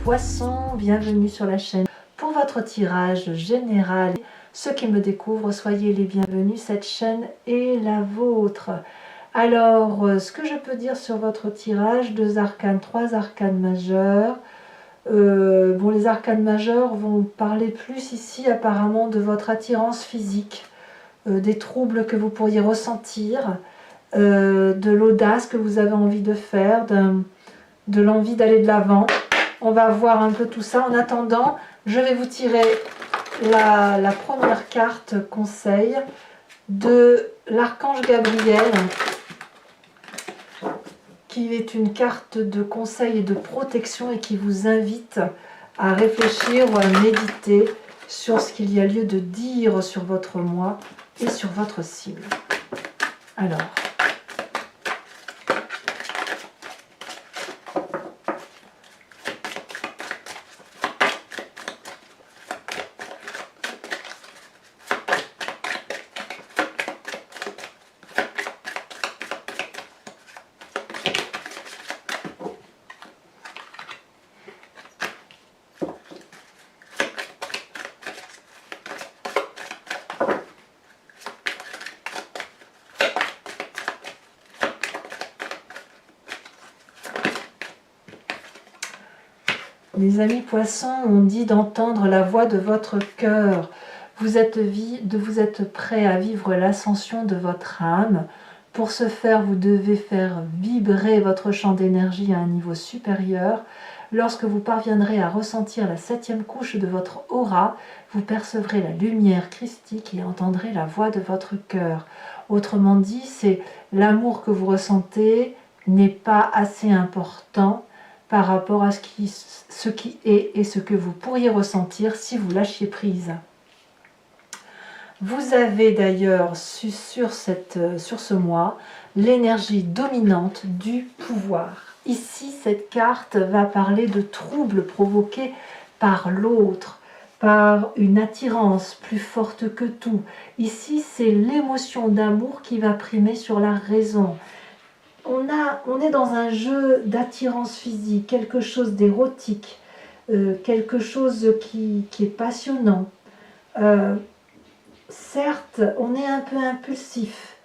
Poissons, bienvenue sur la chaîne. Pour votre tirage général, ceux qui me découvrent, soyez les bienvenus, cette chaîne est la vôtre. Alors, ce que je peux dire sur votre tirage, 2 arcanes, 3 arcanes majeurs. Bon, les arcanes majeurs vont parler plus ici apparemment de votre attirance physique, des troubles que vous pourriez ressentir, de l'audace que vous avez envie de faire, de l'envie d'aller de l'avant. On va voir un peu tout ça. En attendant, je vais vous tirer la première carte conseil de l'archange Gabriel, qui est une carte de conseil et de protection et qui vous invite à réfléchir ou à méditer sur ce qu'il y a lieu de dire sur votre moi et sur votre cible. Alors, les amis poissons, on dit d'entendre la voix de votre cœur. Vous êtes prêt à vivre l'ascension de votre âme. Pour ce faire, vous devez faire vibrer votre champ d'énergie à un niveau supérieur. Lorsque vous parviendrez à ressentir la 7e couche de votre aura, vous percevrez la lumière christique et entendrez la voix de votre cœur. Autrement dit, c'est l'amour que vous ressentez n'est pas assez important par rapport à ce qui est et ce que vous pourriez ressentir si vous lâchiez prise. Vous avez d'ailleurs sur ce mois l'énergie dominante du pouvoir. Ici, cette carte va parler de troubles provoqués par l'autre, par une attirance plus forte que tout. Ici, c'est l'émotion d'amour qui va primer sur la raison. On est dans un jeu d'attirance physique, quelque chose d'érotique, quelque chose qui est passionnant. Certes, on est un peu impulsif.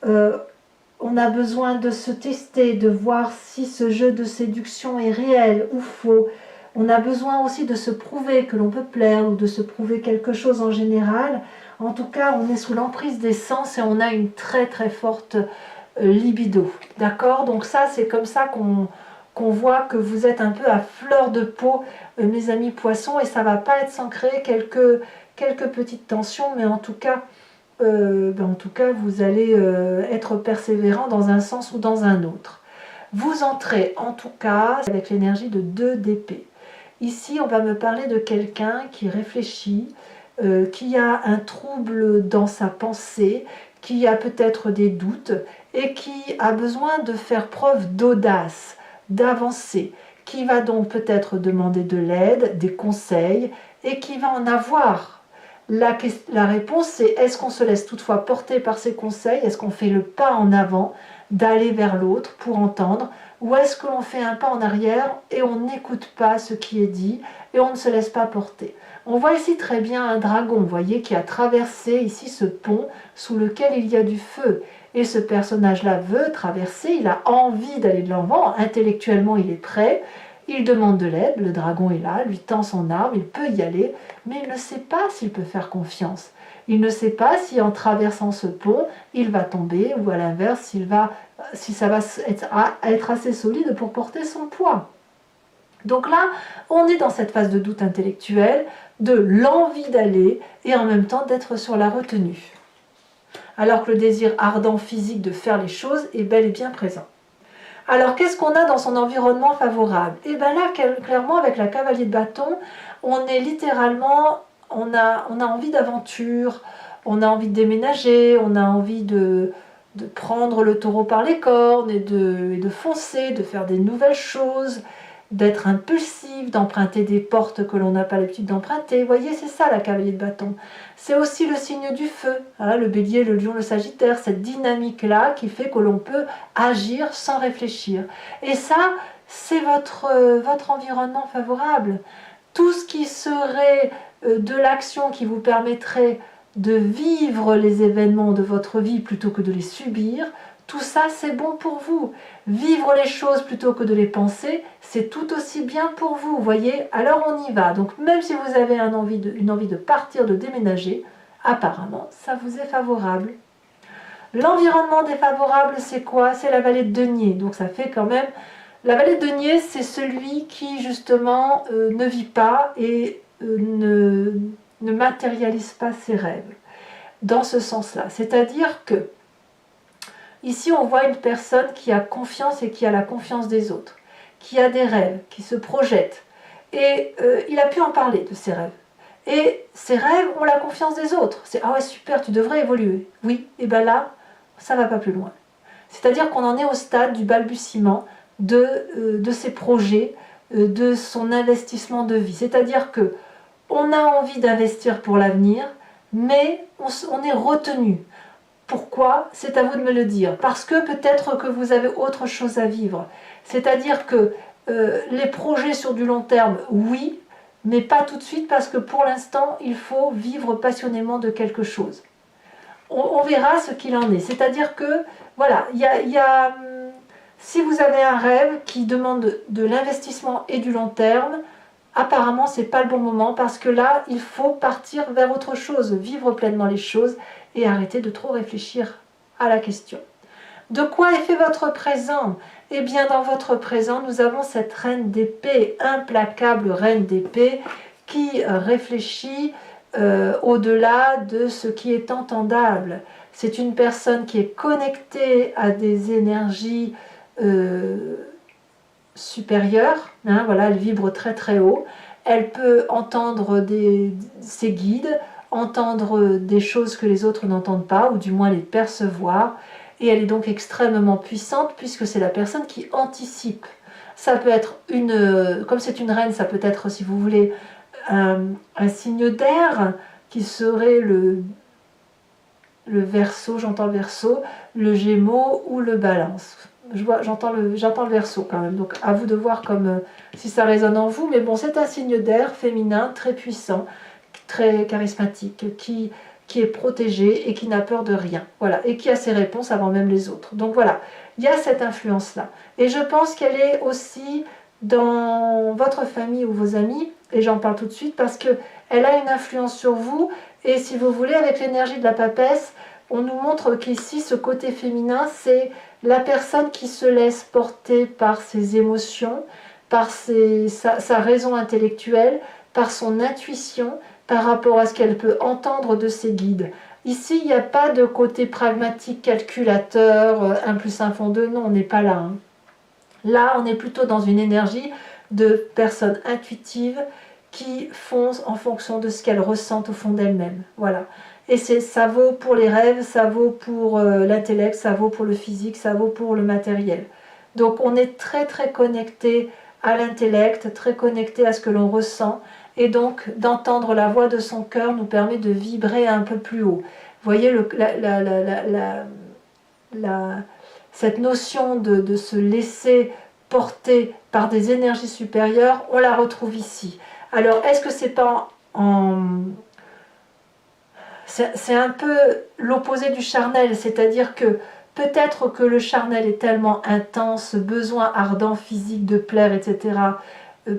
On a besoin de se tester, de voir si ce jeu de séduction est réel ou faux. On a besoin aussi de se prouver que l'on peut plaire ou de se prouver quelque chose en général. En tout cas, on est sous l'emprise des sens et on a une très très forte libido, d'accord? Donc ça, c'est comme ça qu'on voit que vous êtes un peu à fleur de peau, mes amis poissons, et ça va pas être sans créer quelques petites tensions, mais en tout cas, vous allez être persévérant dans un sens ou dans un autre. Vous entrez en tout cas avec l'énergie de 2 d'épée. Ici, on va me parler de quelqu'un qui réfléchit, qui a un trouble dans sa pensée, qui a peut-être des doutes et qui a besoin de faire preuve d'audace, d'avancer, qui va donc peut-être demander de l'aide, des conseils et qui va en avoir. La réponse, c'est est-ce qu'on se laisse toutefois porter par ces conseils? Est-ce qu'on fait le pas en avant d'aller vers l'autre pour entendre? Ou est-ce que l'on fait un pas en arrière et on n'écoute pas ce qui est dit et on ne se laisse pas porter? On voit ici très bien un dragon, vous voyez, qui a traversé ici ce pont sous lequel il y a du feu. Et ce personnage-là veut traverser, il a envie d'aller de l'avant, intellectuellement il est prêt, il demande de l'aide, le dragon est là, lui tend son arme, il peut y aller, mais il ne sait pas s'il peut faire confiance. Il ne sait pas si en traversant ce pont, il va tomber ou à l'inverse, si ça va être assez solide pour porter son poids. Donc là, on est dans cette phase de doute intellectuel, de l'envie d'aller et en même temps d'être sur la retenue. Alors que le désir ardent physique de faire les choses est bel et bien présent. Alors qu'est-ce qu'on a dans son environnement favorable? Et bien là, clairement, avec la cavalier de bâton, on est littéralement, on a envie d'aventure, on a envie de déménager, on a envie de prendre le taureau par les cornes et de foncer, de faire des nouvelles choses, d'être impulsif, d'emprunter des portes que l'on n'a pas l'habitude d'emprunter. Vous voyez, c'est ça la cavalier de bâton. C'est aussi le signe du feu, hein, le bélier, le lion, le sagittaire, cette dynamique-là qui fait que l'on peut agir sans réfléchir. Et ça, c'est votre environnement favorable. Tout ce qui serait de l'action qui vous permettrait de vivre les événements de votre vie plutôt que de les subir, tout ça c'est bon pour vous. Vivre les choses plutôt que de les penser, c'est tout aussi bien pour vous, vous voyez. Alors on y va. Donc même si vous avez une envie de partir, de déménager, apparemment ça vous est favorable. L'environnement défavorable, c'est quoi? C'est la vallée de denier. Donc ça fait quand même... La vallée de denier, c'est celui qui justement ne vit pas et ne matérialise pas ses rêves. Dans ce sens-là. C'est-à-dire que ici, on voit une personne qui a confiance et qui a la confiance des autres, qui a des rêves, qui se projette. Et il a pu en parler de ses rêves. Et ses rêves ont la confiance des autres. C'est « Ah ouais, super, tu devrais évoluer. » Oui, et bien là, ça ne va pas plus loin. C'est-à-dire qu'on en est au stade du balbutiement de ses projets, de son investissement de vie. C'est-à-dire que on a envie d'investir pour l'avenir, mais on est retenu. Pourquoi? C'est à vous de me le dire. Parce que peut-être que vous avez autre chose à vivre. C'est-à-dire que les projets sur du long terme, oui, mais pas tout de suite parce que pour l'instant, il faut vivre passionnément de quelque chose. On verra ce qu'il en est. C'est-à-dire que, voilà, si vous avez un rêve qui demande de l'investissement et du long terme, apparemment, ce n'est pas le bon moment parce que là, il faut partir vers autre chose, vivre pleinement les choses et arrêter de trop réfléchir à la question. De quoi est fait votre présent? Eh bien, dans votre présent, nous avons cette reine d'épée, implacable reine d'épée, qui réfléchit au-delà de ce qui est entendable. C'est une personne qui est connectée à des énergies supérieures. Hein, voilà, elle vibre très très haut. Elle peut entendre ses guides, entendre des choses que les autres n'entendent pas, ou du moins les percevoir. Et elle est donc extrêmement puissante puisque c'est la personne qui anticipe. Ça peut être comme c'est une reine, ça peut être, si vous voulez, un signe d'air qui serait le Verseau, j'entends le Verseau, le Gémeaux ou le Balance. J'entends le Verseau quand même, donc à vous de voir si ça résonne en vous, mais bon, c'est un signe d'air féminin très puissant, très charismatique, qui est protégé et qui n'a peur de rien, voilà, et qui a ses réponses avant même les autres. Donc voilà, il y a cette influence-là. Et je pense qu'elle est aussi dans votre famille ou vos amis, et j'en parle tout de suite parce qu'elle a une influence sur vous, et si vous voulez, avec l'énergie de la papesse, on nous montre qu'ici, ce côté féminin, c'est la personne qui se laisse porter par ses émotions, par sa raison intellectuelle, par son intuition, par rapport à ce qu'elle peut entendre de ses guides. Ici, il n'y a pas de côté pragmatique, calculateur, 1 plus 1 font 2, non, on n'est pas là. Hein. Là, on est plutôt dans une énergie de personnes intuitives qui font en fonction de ce qu'elles ressentent au fond d'elles-mêmes. Voilà. Et ça vaut pour les rêves, ça vaut pour l'intellect, ça vaut pour le physique, ça vaut pour le matériel. Donc on est très très connecté à l'intellect, très connecté à ce que l'on ressent, et donc d'entendre la voix de son cœur nous permet de vibrer un peu plus haut. Vous voyez cette notion de se laisser porter par des énergies supérieures, on la retrouve ici. Alors est-ce que c'est pas c'est un peu l'opposé du charnel, c'est-à-dire que peut-être que le charnel est tellement intense, besoin ardent physique de plaire, etc.,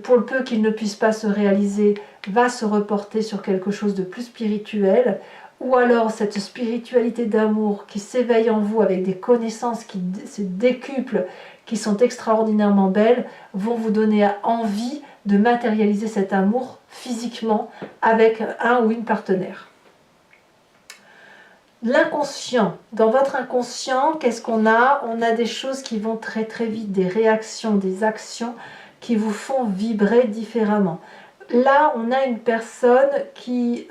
pour le peu qu'il ne puisse pas se réaliser, va se reporter sur quelque chose de plus spirituel, ou alors cette spiritualité d'amour qui s'éveille en vous avec des connaissances qui se décuplent, qui sont extraordinairement belles, vont vous donner envie de matérialiser cet amour physiquement avec un ou une partenaire. L'inconscient, dans votre inconscient, qu'est-ce qu'on a? On a des choses qui vont très très vite, des réactions, des actions qui vous font vibrer différemment. Là, on a une personne qui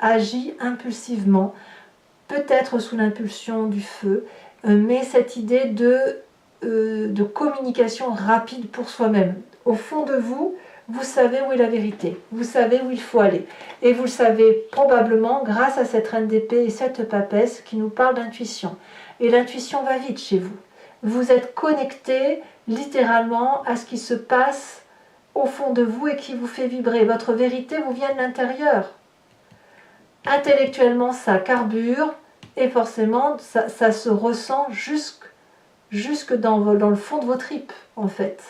agit impulsivement, peut-être sous l'impulsion du feu, mais cette idée de communication rapide pour soi-même. Au fond de vous, vous savez où est la vérité, vous savez où il faut aller. Et vous le savez probablement grâce à cette reine d'épée et cette papesse qui nous parle d'intuition. Et l'intuition va vite chez vous. Vous êtes connecté, littéralement à ce qui se passe au fond de vous et qui vous fait vibrer. Votre vérité vous vient de l'intérieur. Intellectuellement, ça carbure et forcément, ça se ressent jusque dans le fond de vos tripes, en fait.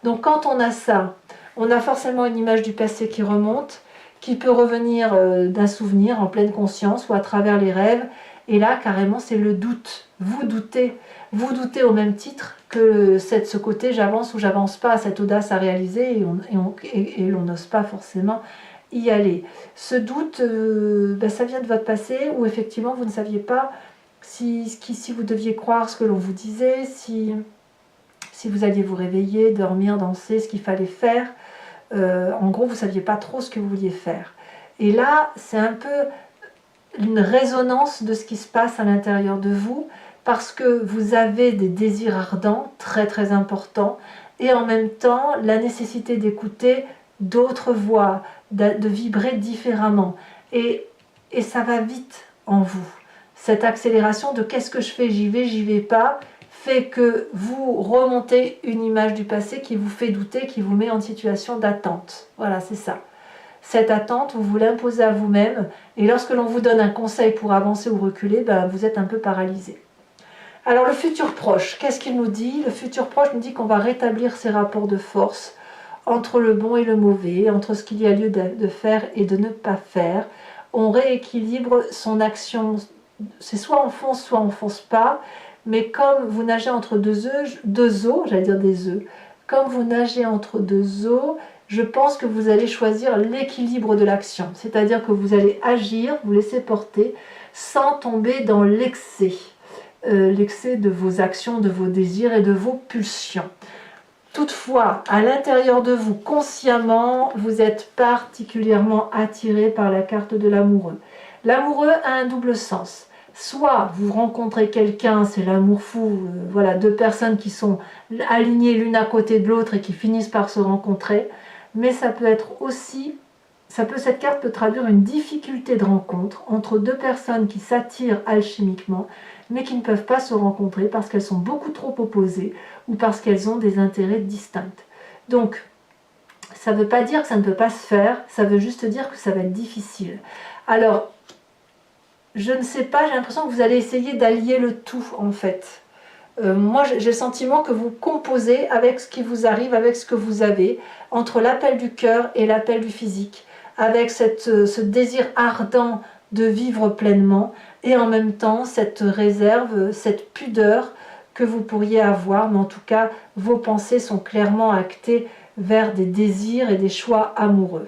Donc quand on a ça, on a forcément une image du passé qui remonte, qui peut revenir d'un souvenir en pleine conscience ou à travers les rêves. Et là, carrément, c'est le doute. Vous doutez au même titre que ce côté j'avance ou j'avance pas, cette audace à réaliser et l'on n'ose pas forcément y aller. Ce doute, ça vient de votre passé où effectivement vous ne saviez pas si vous deviez croire ce que l'on vous disait, si vous alliez vous réveiller, dormir, danser, ce qu'il fallait faire. En gros, vous ne saviez pas trop ce que vous vouliez faire. Et là, c'est un peu une résonance de ce qui se passe à l'intérieur de vous, parce que vous avez des désirs ardents, très très importants, et en même temps, la nécessité d'écouter d'autres voix, de vibrer différemment. Et ça va vite en vous. Cette accélération de qu'est-ce que je fais, j'y vais pas, fait que vous remontez une image du passé qui vous fait douter, qui vous met en situation d'attente. Voilà, c'est ça. Cette attente, vous vous l'imposez à vous-même, et lorsque l'on vous donne un conseil pour avancer ou reculer, vous êtes un peu paralysé. Alors le futur proche, qu'est-ce qu'il nous dit? Le futur proche nous dit qu'on va rétablir ces rapports de force entre le bon et le mauvais, entre ce qu'il y a lieu de faire et de ne pas faire. On rééquilibre son action, c'est soit on fonce pas, mais comme vous nagez entre deux eaux, j'allais dire des œufs, comme vous nagez entre deux eaux, je pense que vous allez choisir l'équilibre de l'action, c'est-à-dire que vous allez agir, vous laisser porter, sans tomber dans l'excès de vos actions, de vos désirs et de vos pulsions. Toutefois, à l'intérieur de vous, consciemment, vous êtes particulièrement attiré par la carte de l'amoureux. L'amoureux a un double sens. Soit vous rencontrez quelqu'un, c'est l'amour fou, voilà, deux personnes qui sont alignées l'une à côté de l'autre et qui finissent par se rencontrer, mais ça peut être aussi, cette carte peut traduire une difficulté de rencontre entre deux personnes qui s'attirent alchimiquement, mais qui ne peuvent pas se rencontrer parce qu'elles sont beaucoup trop opposées ou parce qu'elles ont des intérêts distincts. Donc, ça ne veut pas dire que ça ne peut pas se faire, ça veut juste dire que ça va être difficile. Alors, je ne sais pas, j'ai l'impression que vous allez essayer d'allier le tout, en fait. Moi, j'ai le sentiment que vous composez avec ce qui vous arrive, avec ce que vous avez, entre l'appel du cœur et l'appel du physique, avec ce désir ardent de vivre pleinement, et en même temps, cette réserve, cette pudeur que vous pourriez avoir, mais en tout cas, vos pensées sont clairement actées vers des désirs et des choix amoureux.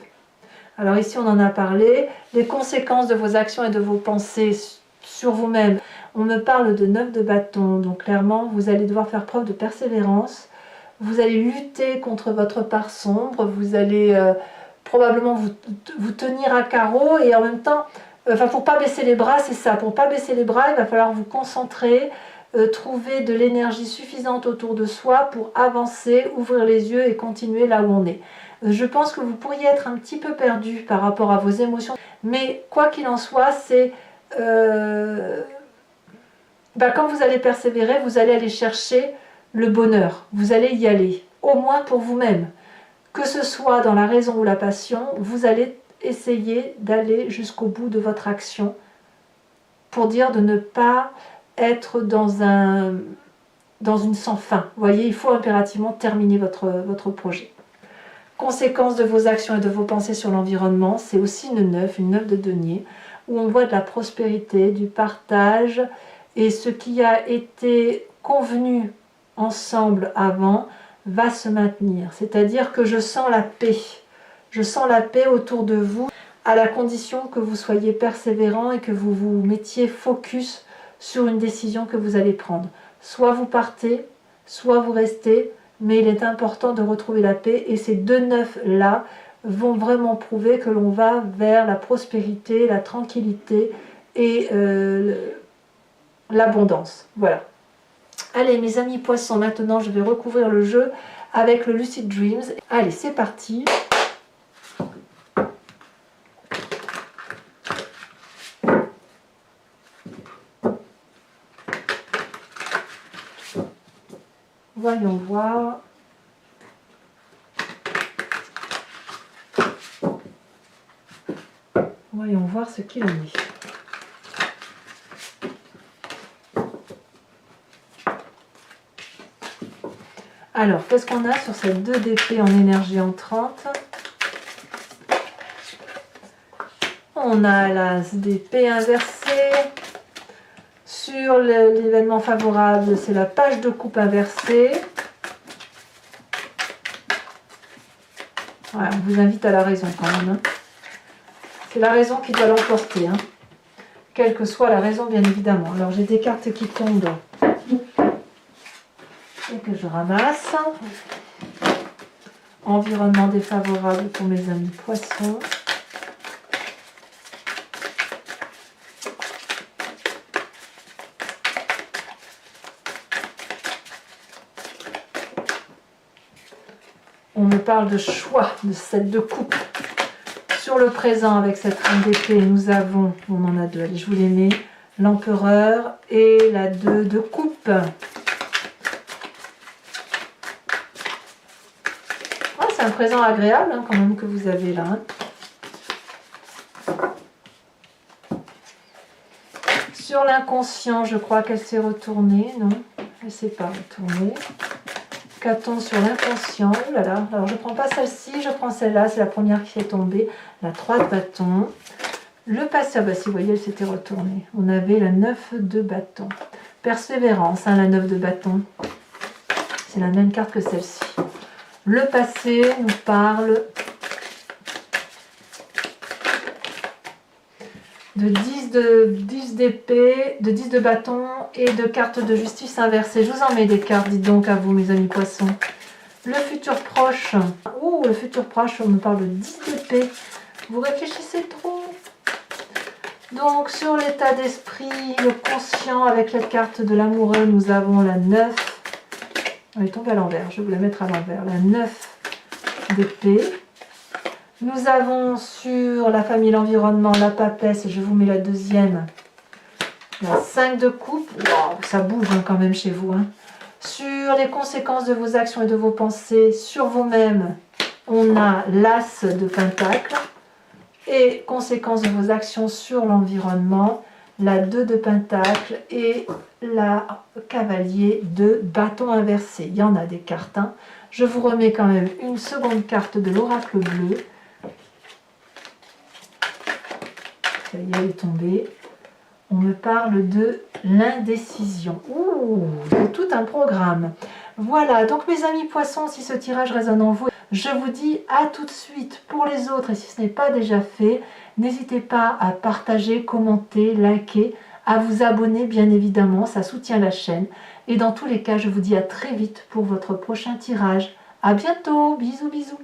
Alors ici, on en a parlé, les conséquences de vos actions et de vos pensées sur vous-même. On me parle de 9 de bâton, donc clairement, vous allez devoir faire preuve de persévérance, vous allez lutter contre votre part sombre, vous allez probablement vous tenir à carreau, et en même temps, pour pas baisser les bras, c'est ça, pour pas baisser les bras, il va falloir vous concentrer, trouver de l'énergie suffisante autour de soi pour avancer, ouvrir les yeux et continuer là où on est. Je pense que vous pourriez être un petit peu perdu par rapport à vos émotions, mais quoi qu'il en soit, c'est quand vous allez persévérer, vous allez aller chercher le bonheur, vous allez y aller, au moins pour vous-même. Que ce soit dans la raison ou la passion, vous allez essayer d'aller jusqu'au bout de votre action pour dire de ne pas être dans une sans fin. Vous voyez, il faut impérativement terminer votre projet. Conséquence de vos actions et de vos pensées sur l'environnement, c'est aussi une 9 de denier, où on voit de la prospérité, du partage, et ce qui a été convenu ensemble avant va se maintenir. C'est-à-dire que je sens la paix. Je sens la paix autour de vous, à la condition que vous soyez persévérant et que vous vous mettiez focus sur une décision que vous allez prendre. Soit vous partez, soit vous restez, mais il est important de retrouver la paix, et ces deux 9-là vont vraiment prouver que l'on va vers la prospérité, la tranquillité et l'abondance. Voilà. Allez mes amis poissons, maintenant je vais recouvrir le jeu avec le Lucid Dreams. Allez, c'est parti. Voyons voir. Voyons voir ce qu'il en est. Alors, qu'est-ce qu'on a sur cette 2 d'épée en énergie entrante? On a l'as d'épée inversée. Sur l'événement favorable, c'est la page de coupe inversée. Ouais, on vous invite à la raison quand même. Hein. C'est la raison qui doit l'emporter. Hein. Quelle que soit la raison, bien évidemment. Alors, j'ai des cartes qui tombent et que je ramasse. Environnement défavorable pour mes amis poissons. On me parle de choix, de cette de coupe. Sur le présent, avec cette reine d'épée, nous avons, on en a deux, allez, je vous les mets, l'empereur et la 2 de coupe. Ah, c'est un présent agréable hein, quand même que vous avez là. Hein. Sur l'inconscient, je crois qu'elle s'est retournée, non? Elle ne s'est pas retournée. Qu'a-t-on sur l'inconscient? Oh là là, alors je ne prends pas celle-ci, je prends celle-là, c'est la première qui est tombée, la 3 de bâton. Le passé, ah bah si vous voyez, elle s'était retournée. On avait la 9 de bâton. Persévérance, hein, la 9 de bâton. C'est la même carte que celle-ci. Le passé nous parle de 10 d'épée, de 10 de bâton et de cartes de justice inversée. Je vous en mets des cartes, dites donc à vous mes amis poissons. Le futur proche. Ouh, le futur proche, on me parle de 10 d'épée. Vous réfléchissez trop. Donc sur l'état d'esprit, le conscient avec la carte de l'amoureux, nous avons la 9. Elle est tombée à l'envers, je vais vous la mettre à l'envers. La 9 d'épée. Nous avons sur la famille, l'environnement, la papesse, et je vous mets la deuxième, la 5 de coupe. Wow, ça bouge hein, quand même chez vous. Hein. Sur les conséquences de vos actions et de vos pensées, sur vous-même, on a l'as de pentacle. Et conséquences de vos actions sur l'environnement, la 2 de pentacle et la cavalier de bâton inversé. Il y en a des cartes. Hein. Je vous remets quand même une seconde carte de l'oracle bleu. Ça y est, elle est tombée. On me parle de l'indécision. Ouh, c'est tout un programme. Voilà, donc mes amis poissons, si ce tirage résonne en vous, je vous dis à tout de suite pour les autres. Et si ce n'est pas déjà fait, n'hésitez pas à partager, commenter, liker, à vous abonner bien évidemment, ça soutient la chaîne. Et dans tous les cas, je vous dis à très vite pour votre prochain tirage. À bientôt, bisous bisous.